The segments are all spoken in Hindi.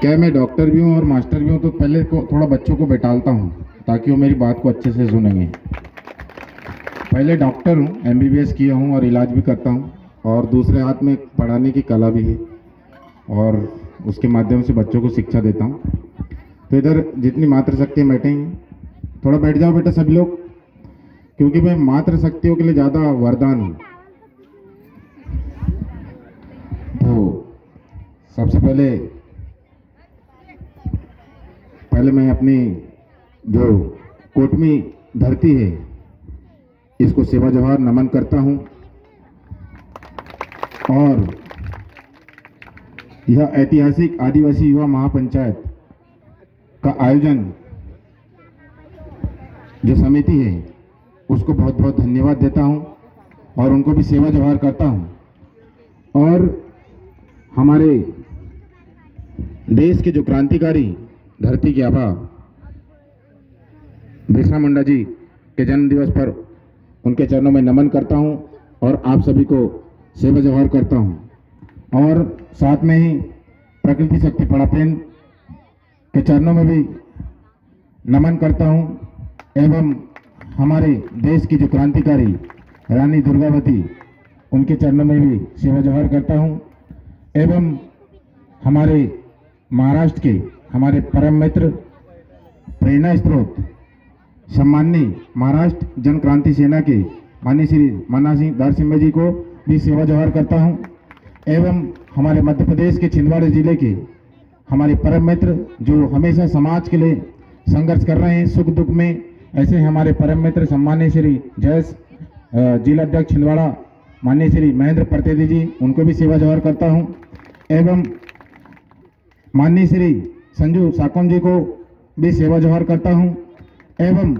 क्या मैं डॉक्टर भी हूँ और मास्टर भी हूँ, तो पहले को थोड़ा बच्चों को बैठालता हूँ ताकि वो मेरी बात को अच्छे से सुनेंगे। पहले डॉक्टर हूँ, एमबीबीएस किया हूँ और इलाज भी करता हूँ, और दूसरे हाथ में पढ़ाने की कला भी है और उसके माध्यम से बच्चों को शिक्षा देता हूँ। तो इधर जितनी मातृशक्ति बैठे हैं, थोड़ा बैठ जाओ बेटा सभी लोग, क्योंकि मैं मातृशक्तियों के लिए ज़्यादा वरदान हूँ। तो सबसे पहले मैं अपनी जो कोटमी धरती है इसको सेवा जोहार नमन करता हूँ। और यह ऐतिहासिक आदिवासी युवा महापंचायत का आयोजन जो समिति है उसको बहुत बहुत धन्यवाद देता हूँ और उनको भी सेवा जोहार करता हूँ। और हमारे देश के जो क्रांतिकारी धरती की आभा बिरसा मुंडा जी के जन्म दिवस पर उनके चरणों में नमन करता हूं और आप सभी को सेवा जोहार करता हूं। और साथ में ही प्रकृति शक्ति पड़ापेन के चरणों में भी नमन करता हूं एवं हमारे देश की जो क्रांतिकारी रानी दुर्गावती उनके चरणों में भी सेवा जोहार करता हूं एवं हमारे महाराष्ट्र के हमारे परम मित्र प्रेरणा स्रोत सम्माननीय महाराष्ट्र जन क्रांति सेना के माननीय श्री मन्ना सिंह दारसिम्हा जी को भी सेवा जोहार करता हूं एवं हमारे मध्य प्रदेश के छिंदवाड़ा जिले के हमारे परम मित्र जो हमेशा समाज के लिए संघर्ष कर रहे हैं सुख दुख में, ऐसे हमारे परम मित्र सम्माननीय श्री जयस जिला अध्यक्ष छिंदवाड़ा माननीय श्री महेंद्र प्रतिनिधि जी, उनको भी सेवा जोहार करता हूं एवं माननीय श्री संजू साकोम जी को भी सेवा जोहार करता हूं एवं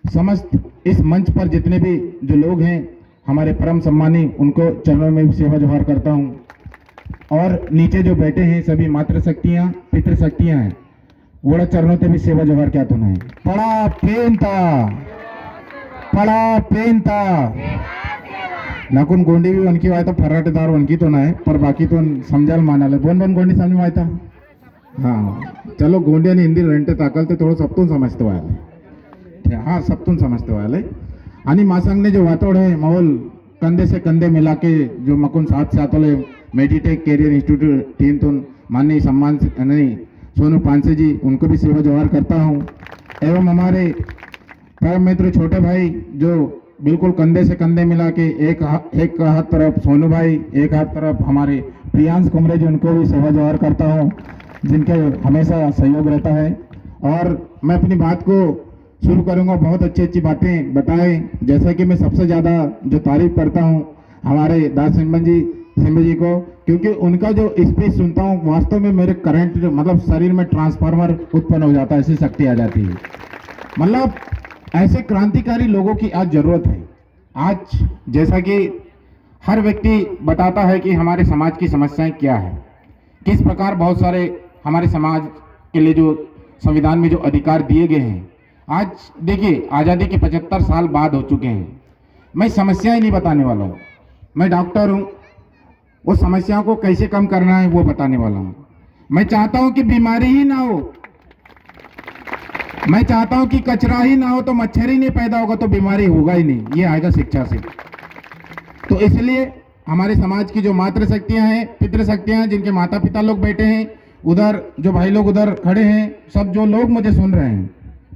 समस्त इस मंच पर जितने भी जो लोग हैं हमारे परम सम्मानी उनको चरणों में भी सेवा जोहार करता हूं। और नीचे जो बैठे हैं सभी मातृशक्तियां पितृशक्तियां हैं, वोड़ा चरणों से भी सेवा जोहार क्या तो नहीं पड़ा प्रेम था नाकुन गोंडी भी उनकी वायता फर्राटेदार उनकी तो नहीं, पर बाकी तो समझाल मानाले बोन गोंडी समझ में आयता। हाँ चलो गोंडी आणि हिंदी रेंटे ताकलते थोडं सबतून समजते वाले, हाँ सबतून समजते वाले। आणि मासंगने जो वातोड़ है माहौल कंधे से कंधे मिला के जो मकुन साथ साथ वाले मेडिटेक कैरियर इंस्टीट्यूट टीम तुन माननीय सम्मान नहीं सोनू पांसे जी, उनको भी सेवा जोहार करता हूँ एवं हमारे परम मित्र छोटे भाई जो बिल्कुल कंधे से कंधे मिला के एक हाथ तरफ सोनू भाई एक हाथ तरफ हमारे प्रियांश कुमरे जी, उनको भी सेवा जोहार करता हूँ जिनके हमेशा सहयोग रहता है। और मैं अपनी बात को शुरू करूंगा, बहुत अच्छी अच्छी बातें बताएं, जैसा कि मैं सबसे ज़्यादा जो तारीफ करता हूं हमारे दास सिम्हा जी को, क्योंकि उनका जो स्पीच सुनता हूं वास्तव में मेरे करंट मतलब शरीर में ट्रांसफार्मर उत्पन्न हो जाता है, ऐसी शक्ति आ जाती है। मतलब ऐसे क्रांतिकारी लोगों की आज जरूरत है। आज जैसा कि हर व्यक्ति बताता है कि हमारे समाज की समस्याएं क्या है, किस प्रकार बहुत सारे हमारे समाज के लिए जो संविधान में जो अधिकार दिए गए हैं, आज देखिए आज़ादी के 75 साल बाद हो चुके हैं। मैं समस्याएं नहीं बताने वाला हूँ, मैं डॉक्टर हूँ, वो समस्याओं को कैसे कम करना है वो बताने वाला हूँ। मैं चाहता हूँ कि बीमारी ही ना हो, मैं चाहता हूँ कि कचरा ही ना हो, तो मच्छर ही नहीं पैदा होगा तो बीमारी होगा ही नहीं, ये आएगा शिक्षा से। तो इसलिए हमारे समाज की जो मातृशक्तियाँ हैं पितृशक्तियाँ हैं, जिनके माता पिता लोग बैठे हैं, उधर जो भाई लोग उधर खड़े हैं, सब जो लोग मुझे सुन रहे हैं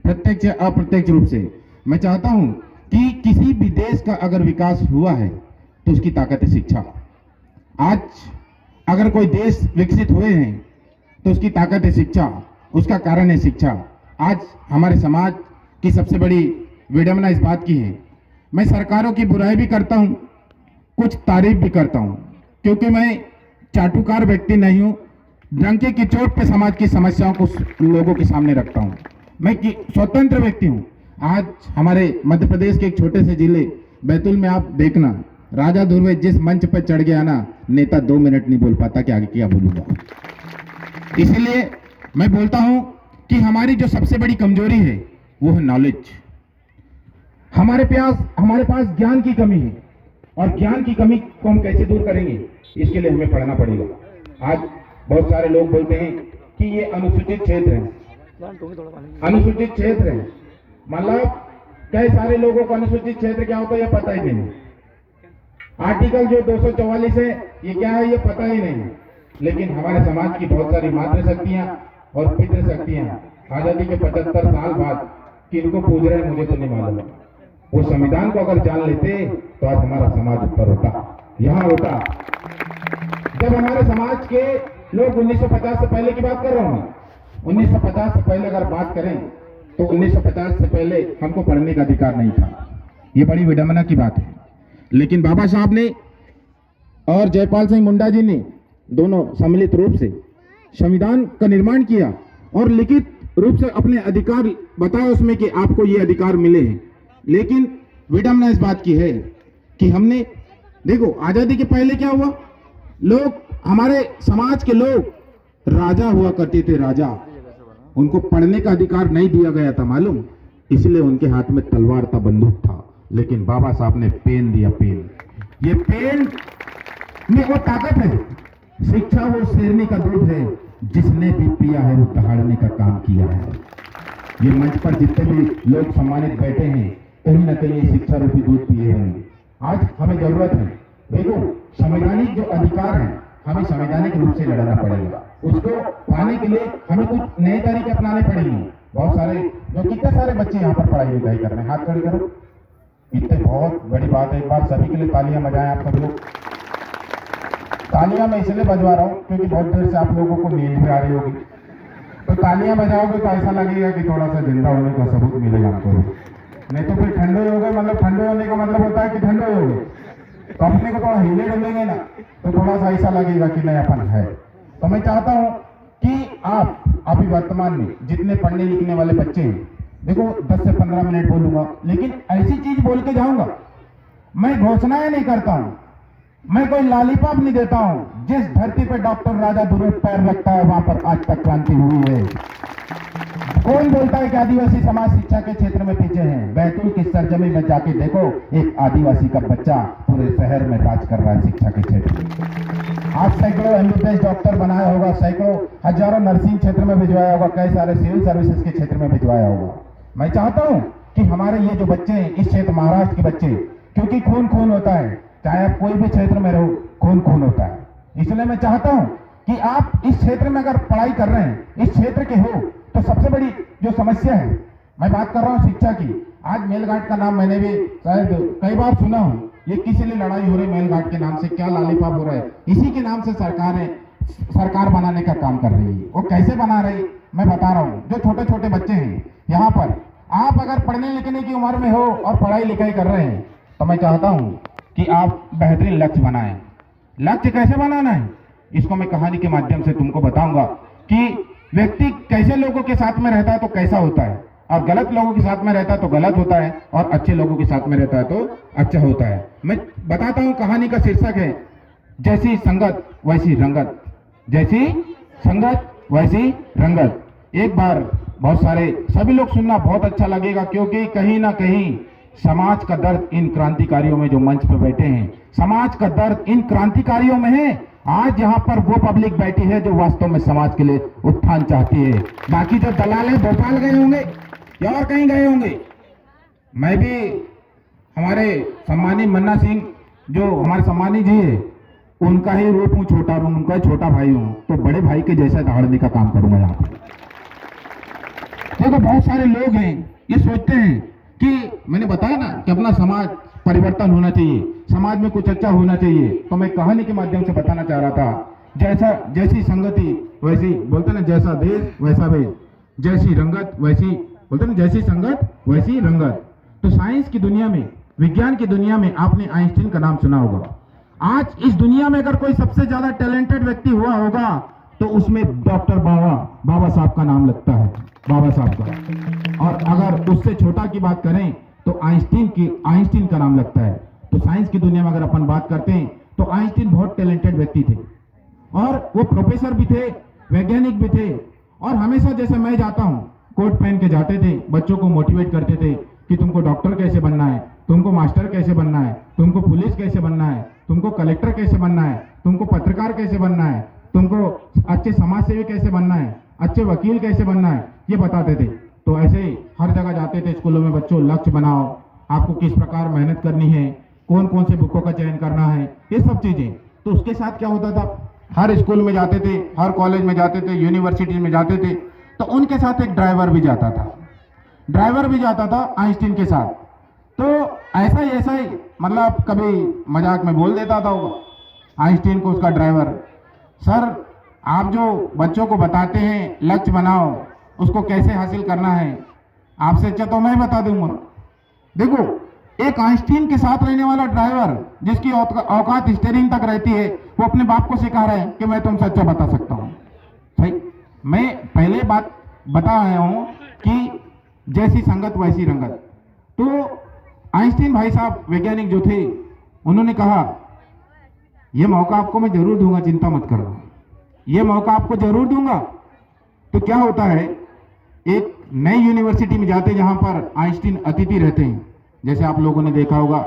प्रत्यक्ष या अप्रत्यक्ष रूप से, मैं चाहता हूं कि किसी भी देश का अगर विकास हुआ है तो उसकी ताकत है शिक्षा। आज अगर कोई देश विकसित हुए हैं तो उसकी ताकत है शिक्षा, उसका कारण है शिक्षा। आज हमारे समाज की सबसे बड़ी विडंबना इस बात की है, मैं सरकारों की बुराई भी करता हूं, कुछ तारीफ भी करता हूं, क्योंकि मैं चाटुकार व्यक्ति नहीं हूं, डंके की चोट पे समाज की समस्याओं को लोगों के सामने रखता हूं। मैं स्वतंत्र व्यक्ति हूं। आज हमारे मध्य प्रदेश के एक छोटे से जिले बैतूल में आप देखना, राजा ध्रुव जिस मंच पर चढ़ गया ना, नेता 2 मिनट नहीं बोल पाता कि आगे क्या बोलूंगा। इसलिए मैं बोलता हूं कि हमारी जो सबसे बड़ी कमजोरी है वो है नॉलेज। हमारे पास ज्ञान की कमी है, और ज्ञान की कमी को हम कैसे दूर करेंगे, इसके लिए हमें पढ़ना पड़ेगा। आज बहुत सारे लोग बोलते हैं कि ये अनुसूचित क्षेत्र है, अनुसूचित क्षेत्र है, मतलब कई सारे लोगों को अनुसूचित क्षेत्र क्या होता है ये पता ही नहीं। आर्टिकल जो 244 है ये क्या है ये पता ही नहीं। लेकिन हमारे समाज की बहुत सारी मातृशक्तियां और पितृशक्तियां आजादी के 75 साल बाद किनको पूज रहे हैं मुझे तो नहीं मालूम। वो संविधान को अगर जान लेते तो आज हमारा समाज ऊपर होता, यहाँ होता। जब हमारे समाज के लोग 1950 से पहले की बात कर रहा हूँ, 1950 से पहले अगर बात करें तो 1950 से पहले हमको पढ़ने का अधिकार नहीं था। ये बड़ी विडंबना की बात है। लेकिन बाबा साहब ने और जयपाल सिंह मुंडा जी ने दोनों सम्मिलित रूप से संविधान का निर्माण किया और लिखित रूप से अपने अधिकार बताया उसमें कि आपको ये अधिकार मिले हैं। लेकिन विडंबना इस बात की है कि हमने देखो आजादी के पहले क्या हुआ, लोग हमारे समाज के लोग राजा हुआ करते थे, राजा, उनको पढ़ने का अधिकार नहीं दिया गया था मालूम, इसलिए उनके हाथ में तलवार था, बंदूक था। लेकिन बाबा साहब ने पेन दिया, पेन। ये पेन में वो ताकत है। शिक्षा वो शेरनी का दूध है, जिसने भी पिया है वो दहाड़ने का काम किया है। ये मंच पर जितने भी लोग सम्मानित बैठे हैं कहीं ना कहीं शिक्षा रूपी दूध पिए होंगे। आज हमें जरूरत है, देखो संवैधानिक जो अधिकार है हमें संवैधानिक रूप से लड़ना पड़ेगा। उसको पाने के लिए हमें कुछ नए तरीके अपनाने पड़ेंगे। बहुत सारे जो कितने सारे बच्चे यहाँ पर पढ़ाई लिखाई कर रहे हैं, हाथ खड़े करो। इतने बहुत बड़ी बात है, एक बार सभी के लिए तालियां बजाएं आप सब लोग। तालियां मैं इसलिए बजवा रहा हूँ क्योंकि बहुत देर से आप लोगों को नींद भी आ रही होगी, तो तालियां बजाओगे तो ऐसा लगेगा कि थोड़ा सा जिंदा होने का सबूत मिलेगा आपको। नहीं तो फिर ठंडे हो गए, मतलब ठंडे होने का मतलब होता है कि ठंडे हो गए, तो अपने को थोड़ा हिले डुलेंगे ना तो थोड़ा सा ऐसा लगेगा कि नहीं अपन है। तो मैं चाहता हूं कि आप अभी वर्तमान में जितने पढ़ने लिखने वाले बच्चे हैं, देखो 10 से 15 मिनट बोलूंगा, लेकिन ऐसी चीज बोल के जाऊंगा। मैं घोषणाएं नहीं करता हूं, मैं कोई लॉलीपॉप नहीं देता हूं। जिस धरती पे डॉक्टर राजा दुर्ग पैर रखता है वहां पर आज तक क्रांति हुई है। कौन बोलता है कि आदिवासी समाज शिक्षा के क्षेत्र में पीछे है? बैतूल की सरजमी में जाके देखो, एक आदिवासी का बच्चा पूरे शहर में राज कर रहा है शिक्षा के क्षेत्र में। आज सैकड़ों एमबीबीएस डॉक्टर बनाया होगा, सैकड़ों हजारों नर्सिंग क्षेत्र में भिजवाया होगा, कई सारे सिविल सर्विसेज के क्षेत्र में भिजवाया होगा। मैं चाहता हूं कि हमारे ये जो बच्चे हैं इस क्षेत्र महाराष्ट्र के बच्चे, क्योंकि खून खून होता है, चाहे आप कोई भी क्षेत्र में रहो खून खून होता है। इसलिए मैं चाहता हूं कि आप इस क्षेत्र में अगर पढ़ाई कर रहे हैं, इस क्षेत्र के हो, तो सबसे बड़ी जो समस्या है, मैं बात कर रहा हूं शिक्षा की। आज मेलघाट का नाम मैंने भी शायद कई बार सुना हूं, ये किसी लिए लड़ाई हो रही मेलघाट के नाम से, क्या लॉलीपॉप हो रहा है, इसी के नाम से सरकार बनाने का काम कर रही है। वो कैसे बना रही मैं बता रहा हूँ। जो छोटे छोटे बच्चे हैं यहाँ पर, आप अगर पढ़ने लिखने की उम्र में हो और पढ़ाई लिखाई कर रहे हैं, तो मैं चाहता हूँ कि आप बेहतरीन लक्ष्य बनाएं। लक्ष्य कैसे बनाना है इसको मैं कहानी के माध्यम से तुमको बताऊंगा कि व्यक्ति कैसे लोगों के साथ में रहता है तो कैसा होता है, और गलत लोगों के साथ में रहता है तो गलत होता है, और अच्छे लोगों के साथ में रहता है तो अच्छा होता है। मैं बताता हूँ, कहानी का शीर्षक है जैसी संगत वैसी रंगत। जैसी संगत वैसी रंगत। एक बार बहुत सारे सभी लोग सुनना बहुत अच्छा लगेगा, क्योंकि कहीं ना कहीं समाज का दर्द इन क्रांतिकारियों में जो मंच पर बैठे हैं, समाज का दर्द इन क्रांतिकारियों में है। आज यहाँ पर वो पब्लिक बैठी है जो वास्तव में समाज के लिए उत्थान चाहती है। बाकी जो दलाल है भोपाल गए होंगे या और कहीं गए होंगे। मैं भी हमारे सम्मानी मन्ना सिंह जो हमारे सम्मानी जी है उनका ही रूप हूँ, छोटा रूप, उनका ही छोटा भाई हूँ, तो बड़े भाई के जैसा दहाड़ने का काम करूंगा यहाँ पर। देखो बहुत सारे लोग हैं ये सोचते हैं कि मैंने बताया ना कि अपना समाज परिवर्तन होना चाहिए, समाज में कुछ अच्छा होना चाहिए। तो मैं कहानी के माध्यम से बताना चाह रहा था, जैसी संगति वैसी, बोलते ना जैसा देश वैसा भेष, जैसी रंगत वैसी, बोलते ना जैसी संगत वैसी रंगत। तो साइंस की दुनिया में, विज्ञान की दुनिया में आपने आइंस्टीन का नाम सुना होगा। आज इस दुनिया में अगर कोई सबसे ज्यादा टैलेंटेड व्यक्ति हुआ होगा तो उसमें डॉक्टर बाबा साहब का नाम लगता है, बाबा साहब का। और अगर उससे छोटा की बात करें तो आइंस्टीन का नाम लगता है। तो साइंस की दुनिया में अगर अपन बात करते हैं तो आइंस्टीन बहुत टैलेंटेड व्यक्ति थे, और वो प्रोफेसर भी थे, वैज्ञानिक भी थे। और हमेशा जैसे मैं जाता हूँ कोट पहन के जाते थे, बच्चों को मोटिवेट करते थे कि तुमको डॉक्टर कैसे बनना है, तुमको मास्टर कैसे बनना है, तुमको पुलिस कैसे बनना है, तुमको कलेक्टर कैसे बनना है, तुमको पत्रकार कैसे बनना है, तुमको अच्छे समाज सेवी कैसे बनना है, अच्छे वकील कैसे बनना है, ये बताते थे। तो ऐसे ही हर जगह जाते थे स्कूलों में, बच्चों लक्ष्य बनाओ, आपको किस प्रकार मेहनत करनी है, कौन कौन से बुकों का चयन करना है, ये सब चीजें। तो उसके साथ क्या होता था, हर स्कूल में जाते थे, हर कॉलेज में जाते थे, यूनिवर्सिटी में जाते थे, तो उनके साथ एक ड्राइवर भी जाता था आइंस्टीन के साथ। तो ऐसा ही मतलब कभी मजाक में बोल देता था वो आइंस्टीन को उसका ड्राइवर, सर आप जो बच्चों को बताते हैं लक्ष्य बनाओ, उसको कैसे हासिल करना है, आपसे अच्छा तो मैं बता दूंगा। देखो, एक आइंस्टीन के साथ रहने वाला ड्राइवर जिसकी औकात स्टीयरिंग तक रहती है, वो अपने बाप को सिखा रहा है कि मैं तुमसे अच्छा बता सकता हूँ। सही, मैं पहले बात बता रहा हूँ कि जैसी संगत वैसी रंगत। तो आइंस्टीन भाई साहब वैज्ञानिक जो थे, उन्होंने कहा यह मौका आपको मैं जरूर दूंगा, चिंता मत करो, यह मौका आपको जरूर दूंगा। तो क्या होता है, एक नई यूनिवर्सिटी में जाते जहां पर आइंस्टीन अतिथि रहते हैं, जैसे आप लोगों ने देखा होगा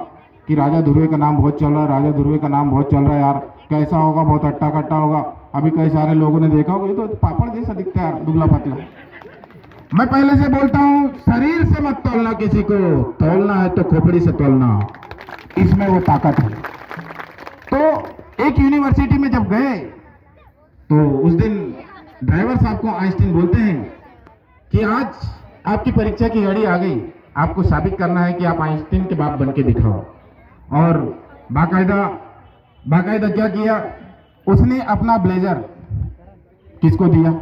कि राजा ध्रुव का नाम बहुत चल रहा है, राजा ध्रुव का नाम बहुत चल रहा है यार, कैसा होगा, बहुत अट्टा कट्टा होगा। अभी कई सारे लोगों ने देखा होगा, ये तो पापड़ जैसा दिखता है, दुबला पतला। मैं पहले से बोलता हूं, शरीर से मत तोलना किसी को, तोलना है तो खोपड़ी से तोलना, इसमें वो ताकत है। तो एक यूनिवर्सिटी में जब गए तो उस दिन ड्राइवर साहब को आइंस्टीन बोलते हैं कि आज आपकी परीक्षा की घड़ी आ गई, आपको साबित करना है कि आप आइंस्टीन के बाप बन के दिखाओ। और बाकायदा क्या किया, उसने अपना ब्लेजर किसको दिया,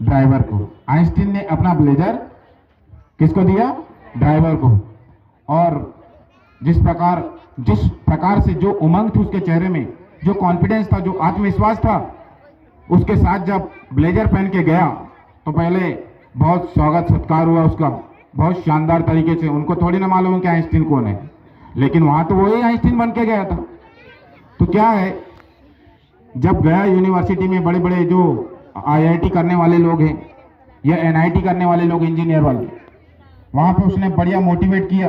ड्राइवर को। आइंस्टीन ने अपना ब्लेजर किसको दिया, ड्राइवर को। और जिस प्रकार से जो उमंग थी उसके चेहरे में, जो कॉन्फिडेंस था, जो आत्मविश्वास था, उसके साथ जब ब्लेजर पहन के गया तो पहले बहुत स्वागत सत्कार हुआ उसका, बहुत शानदार तरीके से। उनको थोड़ी ना मालूम कि आइंस्टीन कौन है, लेकिन वहां तो वही आइंस्टीन बन के गया था। तो क्या है, जब गया यूनिवर्सिटी में, बड़े बड़े जो IIT करने वाले लोग हैं या NIT करने वाले लोग, इंजीनियर वाले, वहां पे उसने बढ़िया मोटिवेट किया,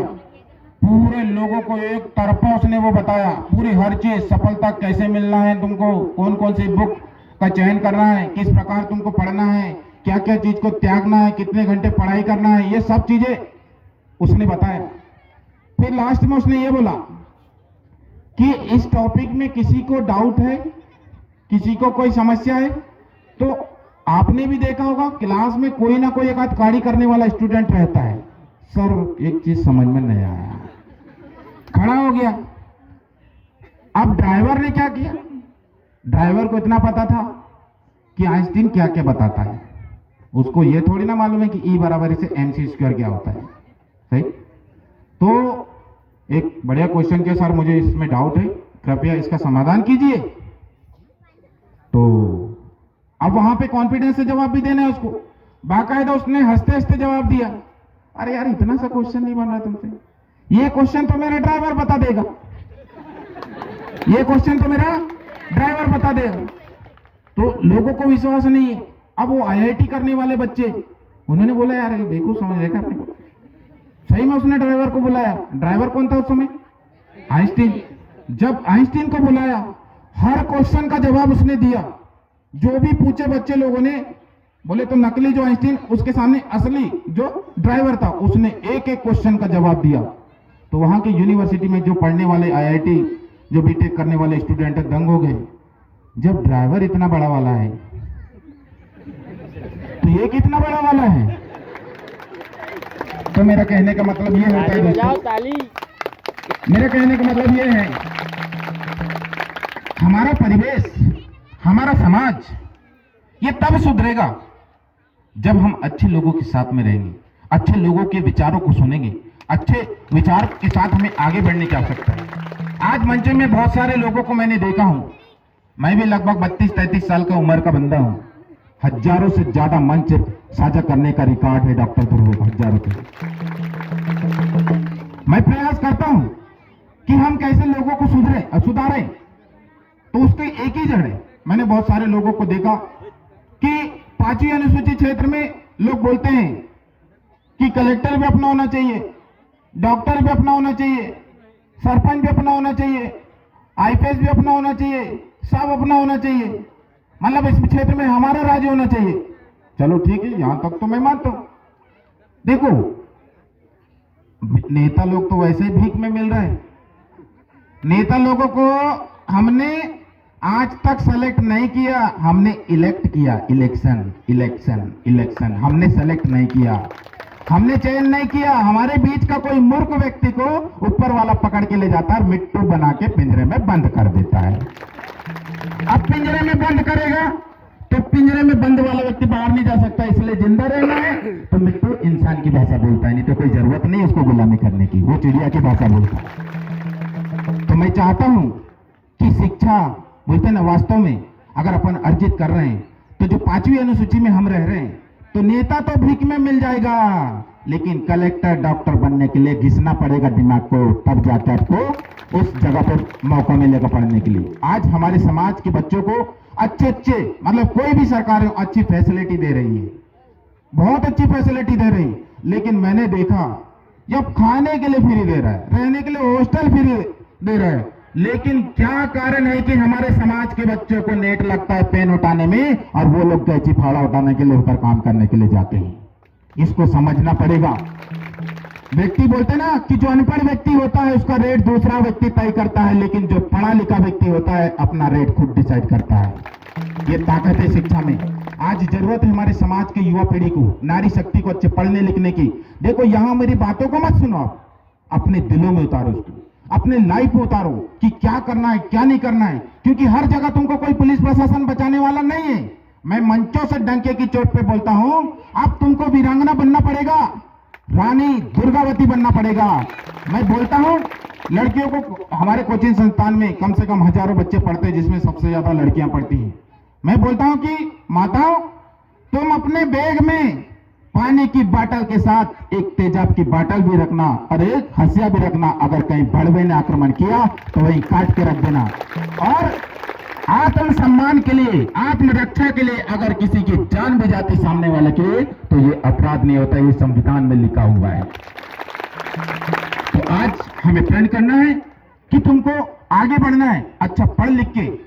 पूरे लोगों को एक तरफा उसने वो बताया, पूरी हर चीज, सफलता कैसे मिलना है तुमको, कौन कौन सी बुक का चयन करना है, किस प्रकार तुमको पढ़ना है, क्या क्या चीज को त्यागना है, कितने घंटे पढ़ाई करना है, ये सब चीजें उसने बताया। फिर लास्ट में उसने ये बोला कि इस टॉपिक में किसी को डाउट है, किसी को कोई समस्या है, तो आपने भी देखा होगा क्लास में कोई ना कोई एक आध काड़ी करने वाला स्टूडेंट रहता है, सर एक चीज समझ में नहीं आया, खड़ा हो गया। अब ड्राइवर ने क्या किया, ड्राइवर को इतना पता था कि आइंस्टीन क्या क्या बताता है, उसको ये थोड़ी ना मालूम है कि E बराबर से MC स्क्वायर क्या होता है। सही, तो एक बढ़िया क्वेश्चन के सर मुझे इसमें डाउट है, कृपया इसका समाधान कीजिए। तो अब वहां पे कॉन्फिडेंस से जवाब भी देना है उसको, बाकायदा उसने हंसते हंसते जवाब दिया, अरे यार इतना सा क्वेश्चन नहीं बन रहा तुमसे, ये क्वेश्चन तो मेरा ड्राइवर बता देगा, ये क्वेश्चन तो मेरा ड्राइवर बता देगा। तो लोगों को विश्वास नहीं है। अब वो IIT करने वाले बच्चे, उन्होंने बोला यार देखो समझ देखा अपने को, सही में उसने ड्राइवर को बुलाया। ड्राइवर कौन था उस समय, आइंस्टीन। जब आइंस्टीन को बुलाया, हर क्वेश्चन का जवाब उसने दिया, जो भी पूछे बच्चे लोगों ने, बोले तो नकली जो आइंस्टीन, उसके सामने असली जो ड्राइवर था, उसने एक एक क्वेश्चन का जवाब दिया। तो वहां की यूनिवर्सिटी में जो पढ़ने वाले IIT, जो बीटेक करने वाले स्टूडेंट दंग हो गए, जब ड्राइवर इतना बड़ा वाला है तो ये कितना बड़ा वाला है। तो मेरा कहने का मतलब ये होता है दोस्तों, मेरा कहने का मतलब ये है, हमारा परिवेश, हमारा समाज, ये तब सुधरेगा जब हम अच्छे लोगों के साथ में रहेंगे, अच्छे लोगों के विचारों को सुनेंगे, अच्छे विचार के साथ हमें आगे बढ़ने की आवश्यकता है। आज मंच में बहुत सारे लोगों को मैंने देखा हूं, मैं भी लगभग 32-33 साल का उम्र का बंदा हूं। हजारों से ज्यादा मंच साझा करने का रिकॉर्ड है डॉक्टर ध्रुव का, हजारों के। मैं प्रयास करता हूं कि हम कैसे लोगों को सुधारें, तो उसके एक ही जड़ है। मैंने बहुत सारे लोगों को देखा कि 5वीं अनुसूचित क्षेत्र में लोग बोलते हैं कि कलेक्टर भी अपना होना चाहिए, डॉक्टर भी अपना होना चाहिए, सरपंच भी अपना होना चाहिए, IPS भी अपना होना चाहिए, सब अपना होना चाहिए। मतलब इस क्षेत्र में हमारा राज्य होना चाहिए। चलो ठीक है, यहां तक तो मैं मानता हूं। देखो, नेता लोग तो वैसे ही भीख में मिल रहे हैं। नेता लोगों को हमने आज तक सेलेक्ट नहीं किया, हमने इलेक्ट किया। इलेक्शन इलेक्शन इलेक्शन, हमने सेलेक्ट नहीं किया, हमने चयन नहीं किया। हमारे बीच का कोई मूर्ख व्यक्ति को ऊपर वाला पकड़ के ले जाता है, मिट्टू बना के पिंजरे में बंद कर देता है। अब पिंजरे में बंद करेगा तो पिंजरे में बंद वाला व्यक्ति बाहर नहीं जा सकता, इसलिए जिंदा रहना है तो मिट्टू इंसान की भाषा बोलता है, नहीं तो कोई जरूरत नहीं उसको गुलामी करने की, वो चिड़िया की भाषा बोलता है। तो मैं चाहता हूं कि शिक्षा बोलते ना, वास्तव में अगर अपन अर्जित कर रहे हैं तो जो 5वीं अनुसूची में हम रह रहे हैं, तो नेता तो भीख में मिल जाएगा, लेकिन कलेक्टर डॉक्टर बनने के लिए घिसना पड़ेगा दिमाग को, तब जाकर आपको उस जगह पर मौका मिलेगा पढ़ने के लिए। आज हमारे समाज के बच्चों को अच्छे मतलब कोई भी सरकार अच्छी फैसिलिटी दे रही है, बहुत अच्छी फैसिलिटी दे रही है, लेकिन मैंने देखा जब खाने के लिए फ्री दे रहा है, रहने के लिए हॉस्टल फ्री दे रहा है, लेकिन क्या कारण है कि हमारे समाज के बच्चों को नेट लगता है पेन उठाने में, और वो लोग कैंची फाड़ा उठाने के लिए ऊपर काम करने के लिए जाते हैं। इसको समझना पड़ेगा। व्यक्ति बोलते ना कि जो अनपढ़ व्यक्ति होता है उसका रेट दूसरा व्यक्ति तय करता है, लेकिन जो पढ़ा लिखा व्यक्ति होता है अपना रेट खुद डिसाइड करता है। ये ताकत है शिक्षा में। आज जरूरत है हमारे समाज के युवा पीढ़ी को, नारी शक्ति को अच्छे पढ़ने लिखने की। देखो, यहां मेरी बातों को मत सुनो, आप अपने दिलों में उतारो उसको, अपने लाइफ में उतारो कि क्या करना है क्या नहीं करना है, क्योंकि हर जगह तुमको कोई पुलिस प्रशासन बचाने वाला नहीं है। मैं मंचों से डंके की चोट पे बोलता हूं, अब तुमको वीरांगना बनना पड़ेगा, रानी दुर्गावती बनना पड़ेगा। मैं बोलता हूं, लड़कियों को हमारे कोचिंग संस्थान में कम से कम हजारों बच्चे पढ़ते हैं, जिसमें सबसे ज्यादा लड़कियां पढ़ती हैं। मैं बोलता हूं कि माताओं, तुम अपने बैग में पानी की बोतल के साथ एक तेजाब की बोतल भी रखना और एक हंसिया भी रखना। अगर कहीं बड़वे ने आक्रमण किया तो वहीं काट के रख देना। और आत्म सम्मान के लिए, आत्मरक्षा के लिए अगर किसी की जान भी जाती सामने वाले के, तो ये अपराध नहीं होता, ये संविधान में लिखा हुआ है। तो आज हमें प्रण करना है कि तुमको आगे बढ़ना है, अच्छा पढ़ लिख के,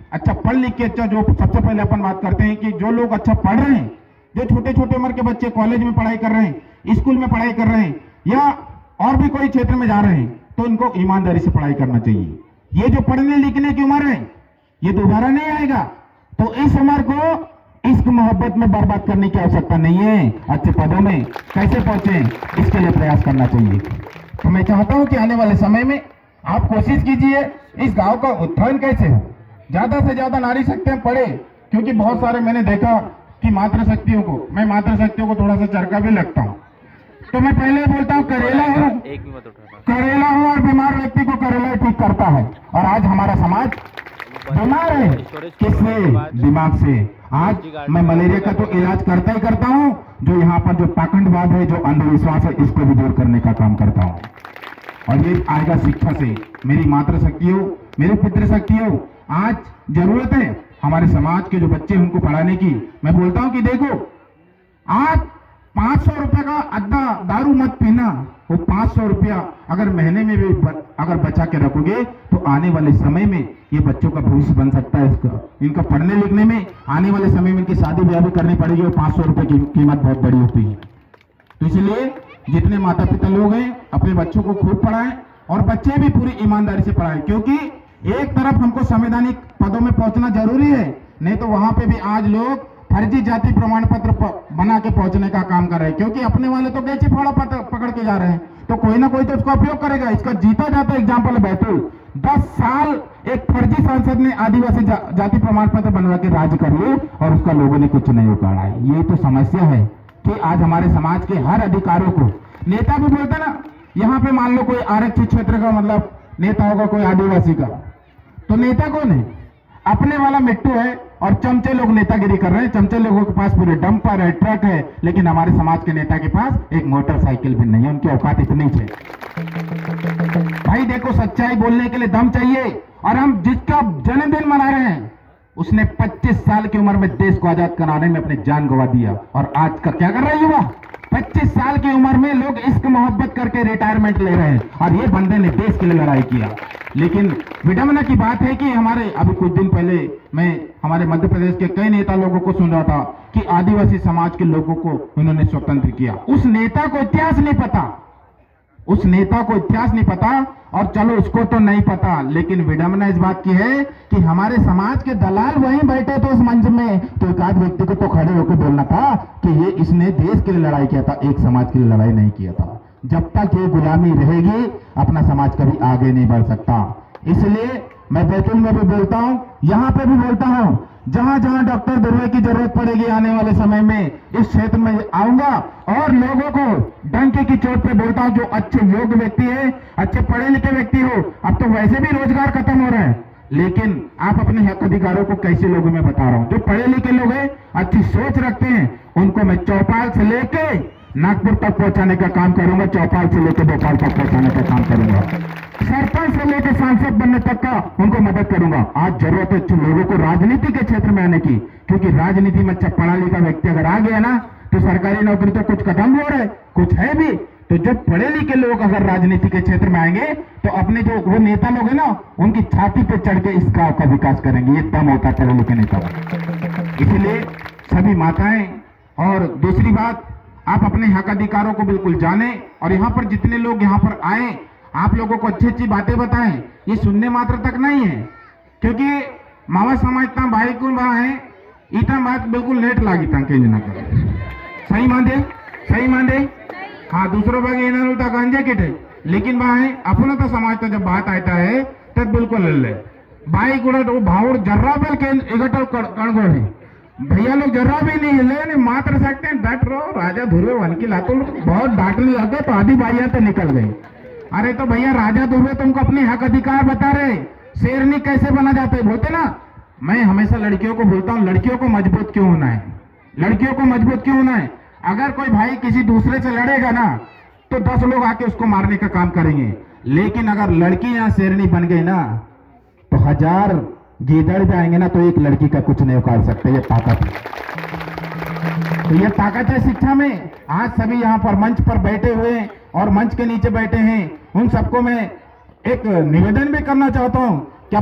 अच्छा जो सबसे पहले अपन बात करते हैं कि जो लोग अच्छा पढ़ रहे हैं, जो छोटे छोटे उम्र के बच्चे कॉलेज में पढ़ाई कर रहे हैं, स्कूल में पढ़ाई कर रहे हैं, या और भी कोई क्षेत्र में जा रहे हैं, तो इनको ईमानदारी से पढ़ाई करना चाहिए। ये जो पढ़ने लिखने की उम्र है, ये दोबारा नहीं आएगा। तो इस उम्र को इश्क मोहब्बत में बर्बाद करने की आवश्यकता नहीं है। अच्छे पदों में कैसे पहुंचे, इसके लिए प्रयास करना चाहिए। तो मैं चाहता हूं कि आने वाले समय में आप कोशिश कीजिए इस गांव का उत्थान कैसे हो, ज्यादा से ज्यादा नारी शक्तियां पढ़े, क्योंकि बहुत सारे मैंने देखा कि मातृशक्तियों को, मैं मातृशक्तियों को थोड़ा सा चरका भी लगता हूं। तो मैं पहले बोलता हूं करेला हूं और बीमार व्यक्ति को करेला ठीक करता है। और आज हमारा समाज बीमार है, किससे? दिमाग से। आज मैं मलेरिया का तो इलाज करता ही करता हूं, जो यहाँ पर जो पाखंडवाद है, जो अंधविश्वास है, इसको भी दूर करने का काम करता हूं। और ये आएगा शिक्षा से। मेरी मातृशक्तियों, मेरे पितृशक्तियों, आज जरूरत है हमारे समाज के जो बच्चे उनको पढ़ाने की। मैं बोलता हूं कि देखो, आज 500 रुपए का अद्दा दारू मत पीना, वो 500 रुपया अगर महीने में भी अगर बचा के रखोगे तो आने वाले समय में ये बच्चों का भविष्य बन सकता है। इसका इनका पढ़ने लिखने में आने वाले समय में इनकी शादी ब्याह भी करनी पड़ेगी, और 500 रुपए की कीमत बहुत बड़ी होती है। तो इसलिए जितने माता पिता लोग हैं अपने बच्चों को खूब पढ़ाएं, और बच्चे भी पूरी ईमानदारी से पढ़ाएं, क्योंकि एक तरफ हमको संवैधानिक पदों में पहुंचना जरूरी है, नहीं तो वहां पे भी आज लोग फर्जी जाति प्रमाण पत्र बना के पहुंचने का काम कर रहे हैं। क्योंकि अपने वाले तो कैसे फाड़ा पकड़ के जा रहे हैं, तो कोई ना कोई तो उसका उपयोग करेगा। इसका जीता जाता एग्जाम्पल है बैतूल। 10 साल एक फर्जी सांसद ने आदिवासी जाति प्रमाण पत्र बनवा के राज कर लिए, और उसका लोगों ने कुछ नहीं उखाड़ा है। ये तो समस्या है कि आज हमारे समाज के हर अधिकारों को नेता भी बोलते ना, यहाँ पे मान लो कोई आरक्षित क्षेत्र का मतलब नेता होगा, कोई आदिवासी का, तो नेता कौन है? अपने वाला मिट्टू है, और चमचे लोग नेतागिरी कर रहे हैं। चमचे लोगों के पास पूरे डंपर है, ट्रक है, लेकिन हमारे समाज के नेता के पास एक मोटरसाइकिल भी नहीं है। उनकी औकात इतनी है। भाई देखो, सच्चाई बोलने के लिए दम चाहिए। और हम जिसका जन्मदिन मना रहे हैं, उसने 25 साल की उम्र में देश को आजाद कराने में अपनी जान गंवा दिया, और आज का क्या कर रहा है युवा? 25 साल की उम्र में लोग इश्क मोहब्बत करके रिटायरमेंट ले रहे हैं, और ये बंदे ने देश के लिए लड़ाई किया। लेकिन विडम्बना की बात है कि हमारे अभी कुछ दिन पहले मैं हमारे मध्य प्रदेश के कई नेता लोगों को सुन रहा था कि आदिवासी समाज के लोगों को उन्होंने स्वतंत्र किया। उस नेता को इतिहास नहीं पता, उस नेता को इतिहास नहीं पता, और चलो उसको तो नहीं पता, लेकिन विडम्बना इस बात की है कि हमारे समाज के दलाल वहीं बैठे थे उस मंच में, तो एक आध व्यक्ति को तो खड़े होकर बोलना था कि ये इसने देश के लिए लड़ाई किया था, एक समाज के लिए लड़ाई नहीं किया था। जब तक ये गुलामी रहेगी अपना समाज कभी आगे नहीं बढ़ सकता। इसलिए मैं बैतूल में भी बोलता हूं, यहां पे भी बोलता हूं, जहां जहां डॉक्टर दुर्वे की जरूरत पड़ेगी आने वाले समय में इस क्षेत्र में आऊंगा, और लोगों को डंके की चोट पे बोलता हूं, जो अच्छे योग्य व्यक्ति है, अच्छे पढ़े लिखे व्यक्ति हो, अब तो वैसे भी रोजगार खत्म हो रहा है, लेकिन आप अपने हक अधिकारों को कैसे लोगों में बता रहा हूं, जो पढ़े लिखे लोग हैं, अच्छी सोच रखते हैं, उनको मैं चौपाल से लेके नागपुर तक पहुंचाने का काम करूंगा, चौपाल से लेकर भोपाल तक पहुंचाने का काम करूंगा, सरपंच से लेकर सांसद बनने तक का उनको मदद करूंगा। आज जरूरत है लोगों को राजनीति के क्षेत्र में आने की, क्योंकि राजनीति में अच्छा पढ़ा लिखा व्यक्ति अगर आ गया ना तो सरकारी नौकरी तो कुछ कदम हो रहा है, कुछ है भी, तो जो पढ़े लिखे लोग अगर राजनीति के क्षेत्र में आएंगे तो अपने जो वो नेता लोग हैं ना उनकी छाती पे चढ़ के इस गांव का विकास करेंगे। ये दम होता है पढ़े लिखे नेता। इसलिए सभी माताएं, और दूसरी बात, आप अपने हक अधिकारों को बिल्कुल जाने, और यहाँ पर जितने लोग यहाँ पर आए आप लोगों को अच्छी अच्छी बातें बताएं, ये सुनने मात्र तक नहीं है, क्योंकि मावा समाज भाई को है इतना बात बिल्कुल लेट लागी था केंजना कर सही मांदे हाँ दूसरों भाग येणार होता गांजा किट है, लेकिन भाई अपन तो समाज जब बात आता है तब बिल्कुल ले भाई गुड़ा वो भावड़ जर्रा बेल के इगटल कणगोड़ है, भैया लोग जर्रा भी नहीं ले मात्र सकते हैं, डट रहो राजा धुर्वे वन की लातों बहुत डांटने लगे तो आधी भाइयां तो निकल गई। अरे तो भैया राजा धुर्वे तुमको अपने हक अधिकार बता रहे, शेरनी कैसे बना जाते बोलते ना। मैं हमेशा लड़कियों को बोलता हूँ, लड़कियों को मजबूत क्यों होना है, लड़कियों को मजबूत क्यों होना है। अगर कोई भाई किसी दूसरे से लड़ेगा ना तो 10 लोग आके उसको मारने का काम करेंगे, लेकिन अगर लड़की यहाँ शेरनी बन गई ना तो 1000 गीदड़ भी आएंगे ना तो एक लड़की का कुछ नहीं उखाड़ सकते। ये ताकत है, तो ये ताकत है शिक्षा में। आज सभी यहाँ पर मंच पर बैठे हुए और मंच के नीचे बैठे हैं, उन सबको मैं एक निवेदन भी करना चाहता हूँ